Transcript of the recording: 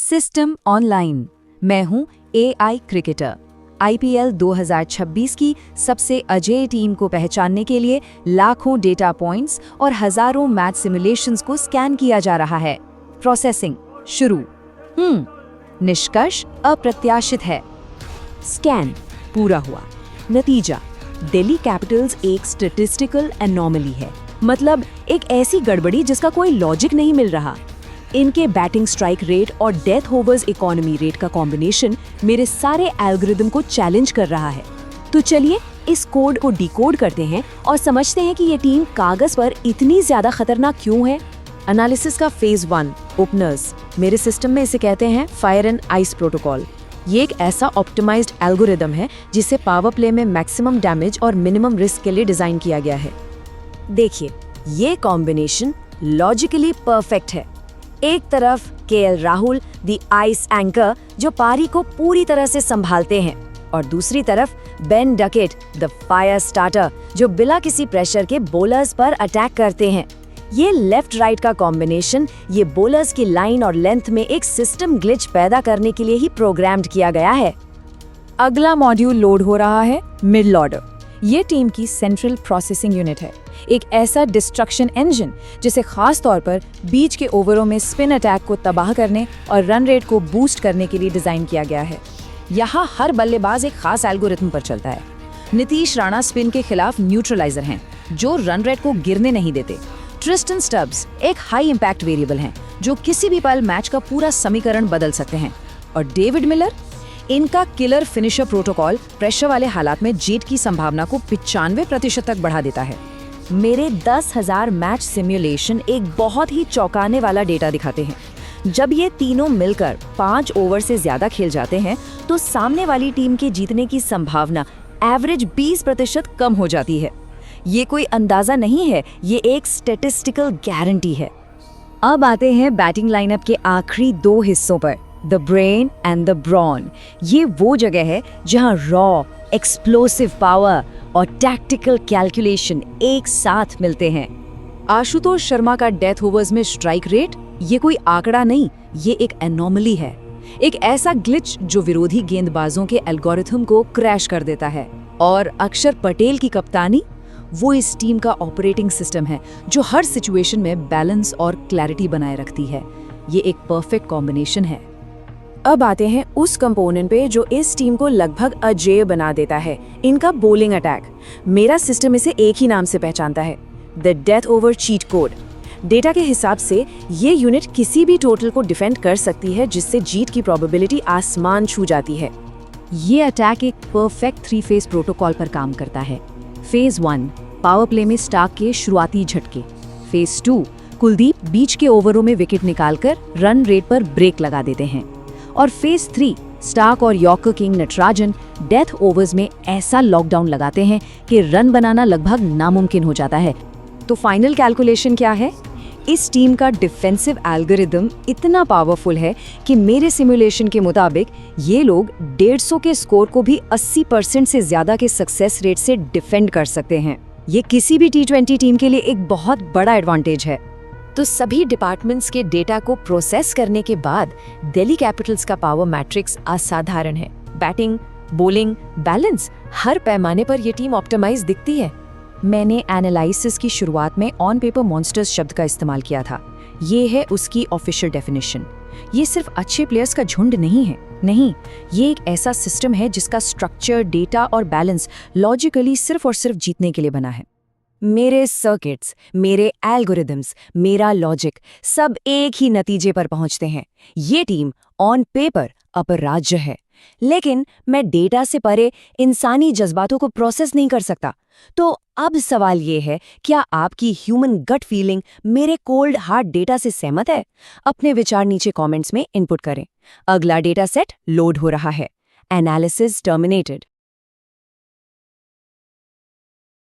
System online. मैं हूं AI cricketer. IPL 2026 की सबसे अजेय टीम को पहचानने के लिए लाखों डेटा पॉइंट्स और हजारों मैच सिमुलेशंस को स्कैन किया जा रहा है। प्रोसेसिंग शुरू। निष्कर्ष अप्रत्याशित है। स्कैन पूरा हुआ। नतीजा, दिल्ली कैपिटल्स एक स्टैटिस्टिकल एनोमली है, मतलब एक ऐसी गड़बड़ी जिसका कोई लॉजिक नहीं मिल रहा। इनके बैटिंग स्ट्राइक रेट और डेथ ओवर्स इकोनॉमी रेट का कॉम्बिनेशन मेरे सारे एल्गोरिदम को चैलेंज कर रहा है। तो चलिए इस कोड को डिकोड करते हैं और समझते हैं कि ये टीम कागज पर इतनी ज्यादा खतरनाक क्यों है। एनालिसिस का फेज 1, ओपनर्स। मेरे सिस्टम में इसे कहते हैं फायर एंड आइस प्रोटोकॉल। ये एक ऐसा ऑप्टिमाइज्ड एल्गोरिदम है जिसे पावर प्ले में मैक्सिमम डैमेज और मिनिमम रिस्क के लिए डिजाइन किया गया है। देखिए, ये कॉम्बिनेशन लॉजिकली परफेक्ट है। एक तरफ KL Rahul the ice anchor जो पारी को पूरी तरह से संभालते हैं, और दूसरी तरफ Ben Duckett the fire starter जो बिना किसी प्रेशर के बॉलर्स पर अटैक करते हैं। ये लेफ्ट राइट का कॉम्बिनेशन ये बॉलर्स की लाइन और लेंथ में एक सिस्टम ग्लिच पैदा करने के लिए ही प्रोग्राम्ड किया गया है। अगला मॉड्यूल लोड हो रहा है, मिडल ऑर्डर। ये टीम की सेंट्रल प्रोसेसिंग यूनिट है, एक ऐसा डिस्ट्रक्शन इंजन जिसे खास तौर पर बीच के ओवरों में स्पिन अटैक को तबाह करने और रन रेट को बूस्ट करने के लिए डिजाइन किया गया है। यहाँ हर बल्लेबाज एक खास एल्गोरिथम पर चलता है। नीतीश राणा स्पिन के खिलाफ न्यूट्रलाइजर हैं जो रन रेट को गिरने नहीं देते। ट्रिस्टन स्टब्स एक हाई इम्पैक्ट वेरिएबल हैं जो किसी भी पल मैच का पूरा समीकरण बदल सकते हैं। और डेविड मिलर, इनका किलर फिनिशर प्रोटोकॉल प्रेशर वाले हालात में जीत की संभावना को 95% तक बढ़ा देता है। मेरे 10,000 मैच सिमुलेशन एक बहुत ही चौंकाने वाला डेटा दिखाते हैं। जब ये तीनों मिलकर 5 ओवर से ज्यादा खेल जाते हैं तो सामने वाली टीम के जीतने की संभावना एवरेज 20% कम हो जाती है। ये कोई अंदाजा नहीं है, ये एक स्टैटिस्टिकल गारंटी है। अब आते हैं बैटिंग लाइनअप के आखिरी 2 हिस्सों पर, the brain and the brawn. ये वो जगह है जहां रॉ, एक्सप्लोसिव पावर और टैक्टिकल कैलकुलेशन एक साथ मिलते हैं। आशुतोष शर्मा का डेथ ओवर्स में स्ट्राइक रेट ये कोई आंकड़ा नहीं, ये एक एनोमली है, एक ऐसा ग्लिच जो विरोधी गेंदबाजों के एल्गोरिथम को क्रैश कर देता है। और अक्षर पटेल की कप्तानी, वो इस टीम का ऑपरेटिंग सिस्टम है जो हर सिचुएशन में बैलेंस और क्लैरिटी बनाए रखती है। ये एक परफेक्ट कॉम्बिनेशन है। अब आते हैं उस कंपोनेंट पे जो इस टीम को लगभग अजेय बना देता है, इनका बॉलिंग अटैक। मेरा सिस्टम इसे एक ही नाम से पहचानता है, the death over cheat code. Data के हिसाब से ये यूनिट किसी भी टोटल को डिफेंड कर सकती है जिससे जीत की प्रोबेबिलिटी आसमान छू जाती है। ये अटैक एक परफेक्ट 3 फेज प्रोटोकॉल पर काम करता है। फेज 1, पावर प्ले में स्टार्क के शुरुआती झटके। फेज 2, कुलदीप बीच के ओवरों में विकेट निकालकर रन रेट पर ब्रेक लगा देते हैं। और फेज 3, स्टार्क और yorker king Natarajan death overs में ऐसा लॉकडाउन लगाते हैं कि रन बनाना लगभग नामुमकिन हो जाता है। तो फाइनल कैलकुलेशन क्या है? इस टीम का डिफेंसिव एल्गोरिदम इतना पावरफुल है कि मेरे सिमुलेशन के मुताबिक ये लोग 150 के स्कोर को भी 80% से ज्यादा के सक्सेस रेट से डिफेंड कर सकते हैं। ये किसी भी T20 टीम के लिए एक बहुत बड़ा एडवांटेज है। तो सभी डिपार्टमेंट्स के डेटा को प्रोसेस करने के बाद दिल्ली कैपिटल्स का पावर मैट्रिक्स असाधारण है। बैटिंग, बॉलिंग, बैलेंस, हर पैमाने पर यह टीम ऑप्टिमाइज दिखती है। मैंने एनालिसिस की शुरुआत में ऑन पेपर मॉन्स्टर्स शब्द का इस्तेमाल किया था। ये है उसकी ऑफिशियल डेफिनेशन। ये सिर्फ अच्छे प्लेयर्स का झुंड नहीं है, नहीं, ये एक ऐसा सिस्टम है जिसका स्ट्रक्चर, डेटा और बैलेंस लॉजिकली सिर्फ और सिर्फ जीतने के लिए बना है। मेरे सर्किट्स, मेरे एल्गोरिदम्स, मेरा लॉजिक सब एक ही नतीजे पर पहुंचते हैं। ये टीम ऑन पेपर अपराज्य है, लेकिन मैं डेटा से परे इंसानी जज्बातों को प्रोसेस नहीं कर सकता। तो अब सवाल ये है, क्या आपकी ह्यूमन गट फीलिंग मेरे कोल्ड हार्ड डेटा से सहमत है? अपने विचार नीचे कमेंट्स में इनपुट करें। अगला डेटा सेट लोड हो रहा है। Analysis terminated.